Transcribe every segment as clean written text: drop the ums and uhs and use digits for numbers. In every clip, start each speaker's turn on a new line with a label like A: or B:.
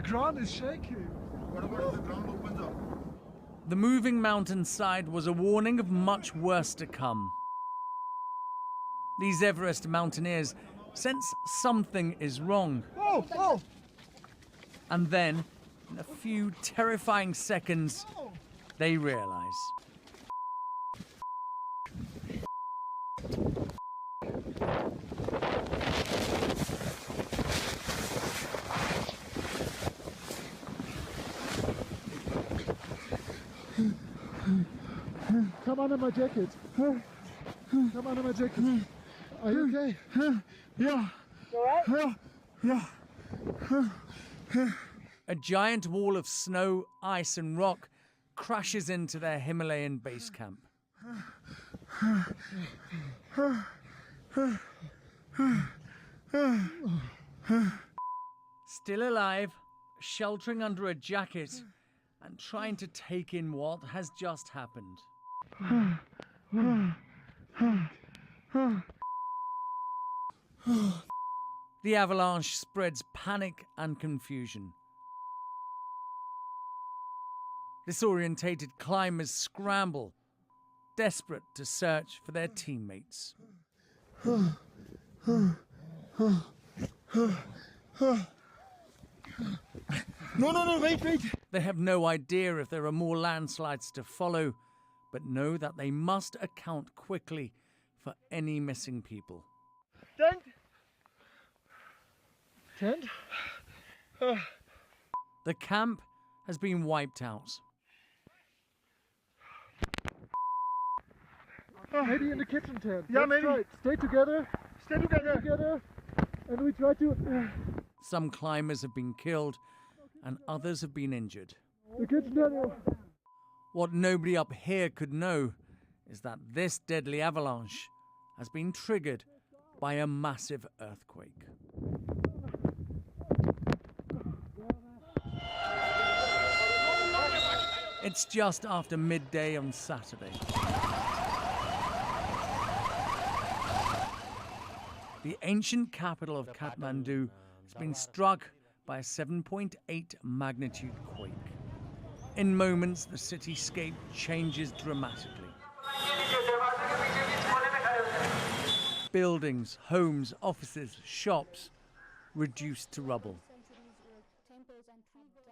A: ground is shaking.
B: What about if the ground opens up?
C: The moving mountainside was a warning of much worse to come. These Everest mountaineers sense something is wrong.
A: Oh!
C: And then, in a few terrifying seconds, they realize.
A: Come under my jacket. Come under my jacket. Are you okay?
D: Yeah.
A: You alright?
D: Yeah.
C: A giant wall of snow, ice and rock crashes into their Himalayan base camp. Still alive, sheltering under a jacket and trying to take in what has just happened. The avalanche spreads panic and confusion. Disorientated climbers scramble, desperate to search for their teammates.
A: No, wait.
C: They have no idea if there are more landslides to follow, but know that they must account quickly for any missing people.
A: Tent?
C: The camp has been wiped out.
A: Maybe in the kitchen tent.
D: Yeah,
A: Let's
D: maybe.
A: try it. Stay together.
D: Stay together.
A: And we try to...
C: Some climbers have been killed and others have been injured.
A: The kitchen tent.
C: What nobody up here could know is that this deadly avalanche has been triggered by a massive earthquake. It's just after midday on Saturday. The ancient capital of Kathmandu has been struck by a 7.8 magnitude quake. In moments, the cityscape changes dramatically. Buildings, homes, offices, shops reduced to rubble,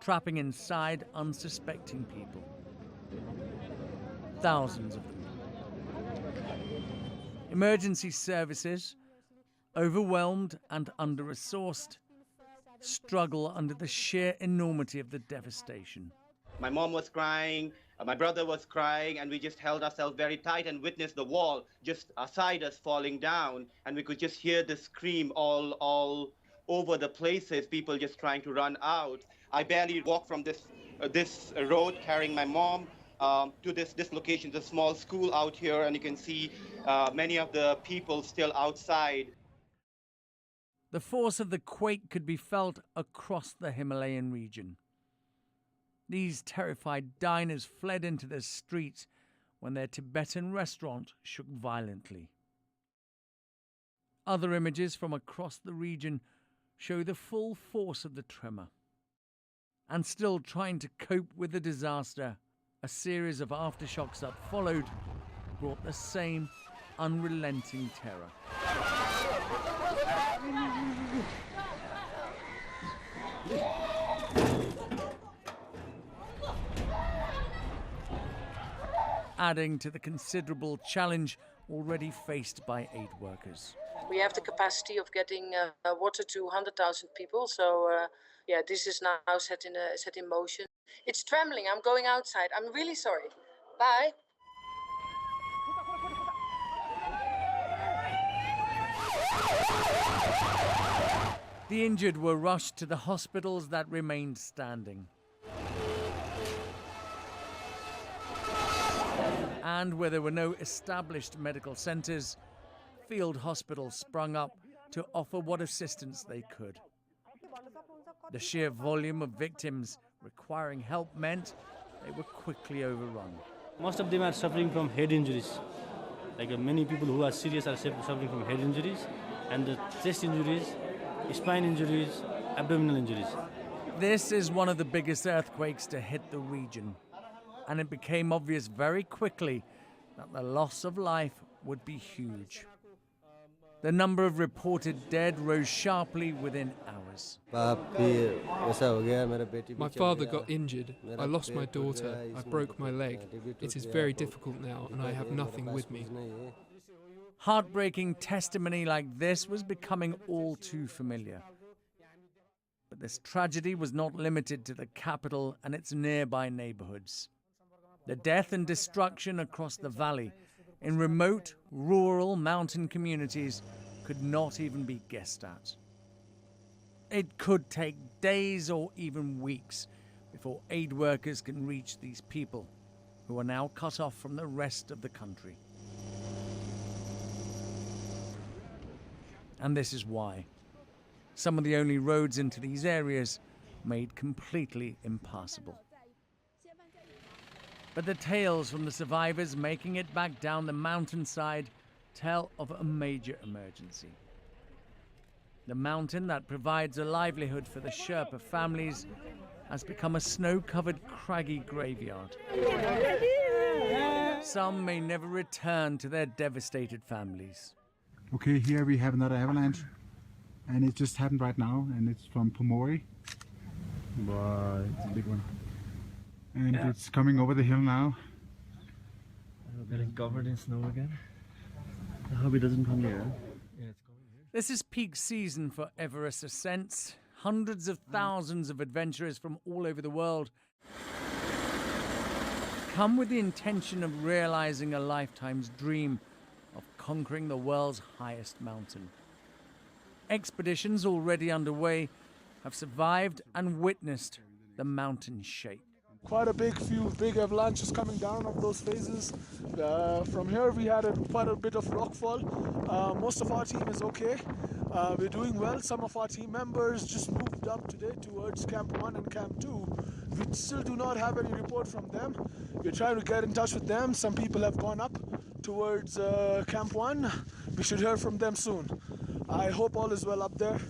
C: trapping inside unsuspecting people. Thousands of them. Emergency services, overwhelmed and under-resourced, struggle under the sheer enormity of the devastation.
E: My mom was crying, my brother was crying, and we just held ourselves very tight and witnessed the wall just aside us falling down, and we could just hear the scream all over the places, people just trying to run out. I barely walked from this road carrying my mom to this location, the small school out here, and you can see many of the people still outside.
C: The force of the quake could be felt across the Himalayan region. These terrified diners fled into the streets when their Tibetan restaurant shook violently. Other images from across the region show the full force of the tremor. And still trying to cope with the disaster, a series of aftershocks that followed brought the same unrelenting terror. Adding to the considerable challenge already faced by aid workers.
F: We have the capacity of getting water to 100,000 people, so this is now set in motion. It's trembling. I'm going outside. I'm really sorry. Bye.
C: The injured were rushed to the hospitals that remained standing. And where there were no established medical centres, field hospitals sprung up to offer what assistance they could. The sheer volume of victims requiring help meant they were quickly overrun.
G: Most of them are suffering from head injuries. Like many people who are serious are suffering from head injuries, and the chest injuries, spine injuries, abdominal injuries.
C: This is one of the biggest earthquakes to hit the region, and it became obvious very quickly that the loss of life would be huge. The number of reported dead rose sharply within hours.
H: My father got injured. I lost my daughter. I broke my leg. It is very difficult now, and I have nothing with me.
C: Heartbreaking testimony like this was becoming all too familiar. But this tragedy was not limited to the capital and its nearby neighborhoods. The death and destruction across the valley in remote, rural mountain communities could not even be guessed at. It could take days or even weeks before aid workers can reach these people who are now cut off from the rest of the country. And this is why. Some of the only roads into these areas made completely impassable. But the tales from the survivors making it back down the mountainside tell of a major emergency. The mountain that provides a livelihood for the Sherpa families has become a snow-covered, craggy graveyard. Some may never return to their devastated families.
A: Okay, here we have another avalanche, and it just happened right now, and it's from Pomori. Wow, it's a big one. And it's coming over the hill now.
I: We're getting covered in snow again. I hope it doesn't come here. Yeah, it's coming here.
C: This is peak season for Everest ascents. Hundreds of thousands of adventurers from all over the world come with the intention of realizing a lifetime's dream of conquering the world's highest mountain. Expeditions already underway have survived and witnessed the mountain shake.
D: Quite a few big avalanches coming down of those phases. From here we had quite a bit of rockfall. Most of our team is okay. We're doing well. Some of our team members just moved up today towards Camp 1 and Camp 2. We still do not have any report from them. We're trying to get in touch with them. Some people have gone up towards Camp 1. We should hear from them soon. I hope all is well up there.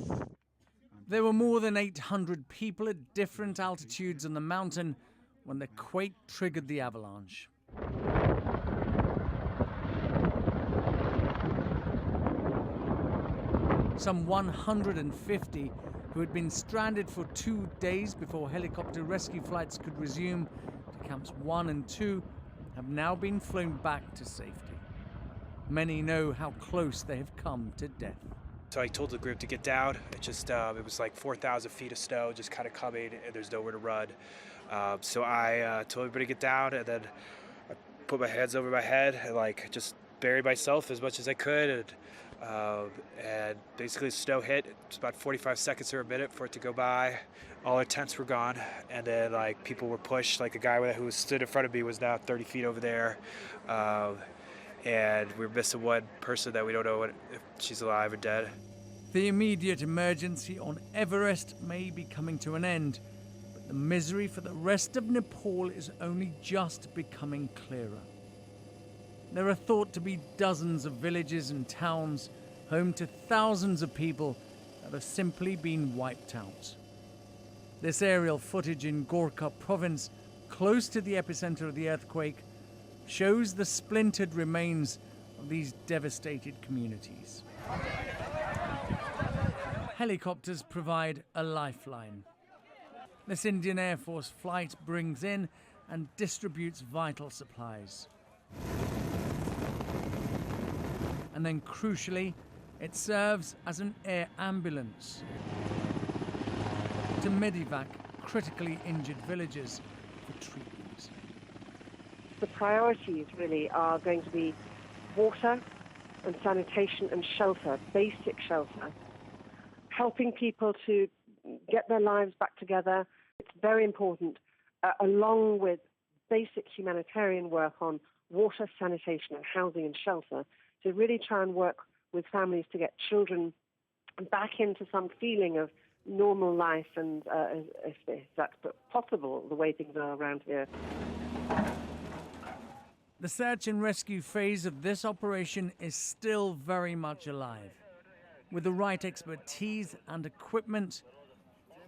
C: There were more than 800 people at different altitudes on the mountain when the quake triggered the avalanche. Some 150 who had been stranded for 2 days before helicopter rescue flights could resume to Camps 1 and 2 have now been flown back to safety. Many know how close they have come to death.
J: So I told the group to get down. It was like 4,000 feet of snow just kind of coming, and there's nowhere to run. So I told everybody to get down, and then I put my hands over my head and just buried myself as much as I could. And basically the snow hit. It's about 45 seconds or a minute for it to go by. All our tents were gone, and then people were pushed. Like a guy who stood in front of me was now 30 feet over there. And we're missing one person that we don't know if she's alive or dead.
C: The immediate emergency on Everest may be coming to an end, but the misery for the rest of Nepal is only just becoming clearer. There are thought to be dozens of villages and towns home to thousands of people that have simply been wiped out. This aerial footage in Gorkha province, close to the epicenter of the earthquake, shows the splintered remains of these devastated communities. Helicopters provide a lifeline. This Indian Air Force flight brings in and distributes vital supplies. And then crucially, it serves as an air ambulance to medevac critically injured villagers for treatment.
K: The priorities really are going to be water and sanitation and shelter, basic shelter, helping people to get their lives back together. It's very important, along with basic humanitarian work on water, sanitation and housing and shelter, to really try and work with families to get children back into some feeling of normal life and if that's possible, the way things are around here.
C: The search and rescue phase of this operation is still very much alive. With the right expertise and equipment,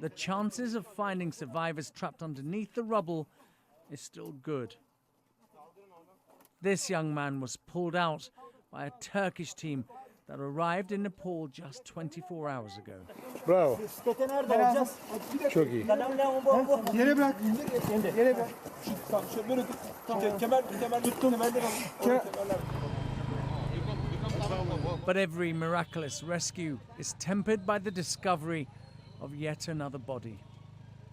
C: the chances of finding survivors trapped underneath the rubble is still good. This young man was pulled out by a Turkish team that arrived in Nepal just 24 hours ago.
A: Bravo. Çok iyi.
B: Yere bırak. Yere bırak.
C: But every miraculous rescue is tempered by the discovery of yet another body.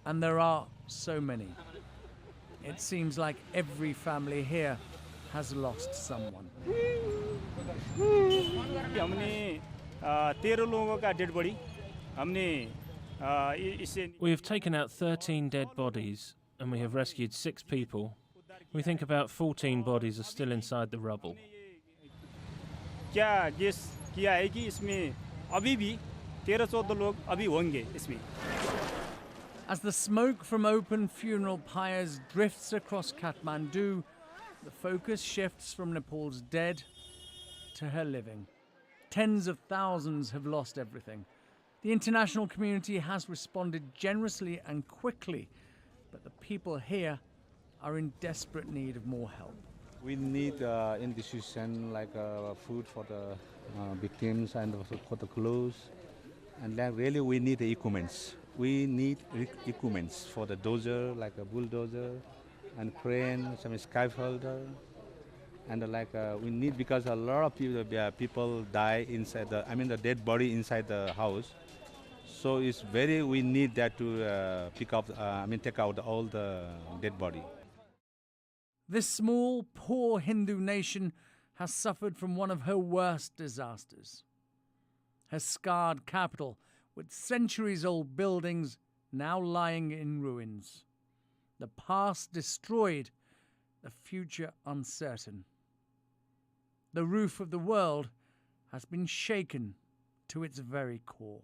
C: And there are so many. It seems like every family here has lost someone.
L: We have taken out 13 dead bodies and we have rescued 6 people. We think about 14 bodies are still inside the rubble.
C: As the smoke from open funeral pyres drifts across Kathmandu, the focus shifts from Nepal's dead to her living. Tens of thousands have lost everything. The international community has responded generously and quickly, but the people here are in desperate need of more help.
M: We need in this season like food for the victims and also for the clothes, and then really we need the equipments. We need equipments for the dozer, like a bulldozer, and crane, some scaffolder, and we need, because a lot of people die inside the dead body inside the house. So it's we need that to take out all the dead body.
C: This small, poor Hindu nation has suffered from one of her worst disasters. Her scarred capital, with centuries-old buildings now lying in ruins. The past destroyed, the future uncertain. The roof of the world has been shaken to its very core.